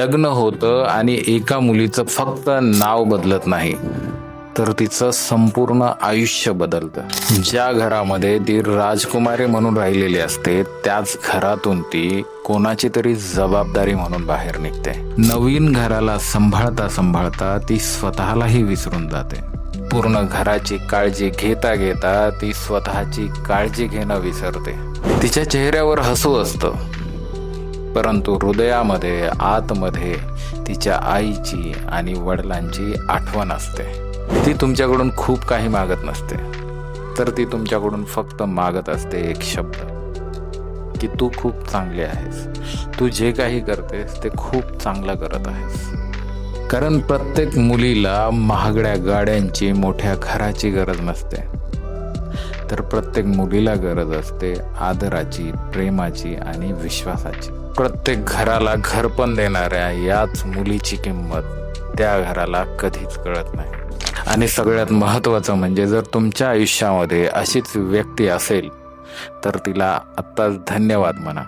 लग्न होतं आणि एका मुलीचं फक्त नाव बदलत नाही, तर तिचं संपूर्ण आयुष्य बदलतं. ज्या घरामध्ये ती राजकुमारी म्हणून राहिलेली असते, त्याच घरातून ती कोणाची तरी जबाबदारी म्हणून बाहेर निघते. नवीन घराला सांभाळता सांभाळता ती स्वतःलाही विसरून जाते. पूर्ण घराची काळजी घेता घेता ती स्वतःची काळजी घेणं विसरते. तिच्या चेहऱ्यावर हसू असतं, परंतु हृदयामध्ये आतमध्ये तिच्या आईची आणि वडिलांची आठवण असते. ती तुमच्याकडून खूप काही मागत नसते, तर ती तुमच्याकडून फक्त मागत असते एक शब्द, की तू खूप चांगली आहेस, तू जे काही करतेस ते खूप चांगलं करत आहेस. कारण प्रत्येक मुलीला महागड्या गाड्यांची, मोठ्या घराची गरज नसते, तर प्रत्येक मुलीला गरज असते आदराची, प्रेमाची आणि विश्वासाची. प्रत्येक घराला घरपण देणाऱ्या याच मुलीची किंमत त्या घराला कधीच कळत नाही. आणि सगळ्यात महत्त्वाचं म्हणजे, जर तुमच्या आयुष्यामध्ये अशीच व्यक्ती असेल तर तिला आत्ताच धन्यवाद म्हणा.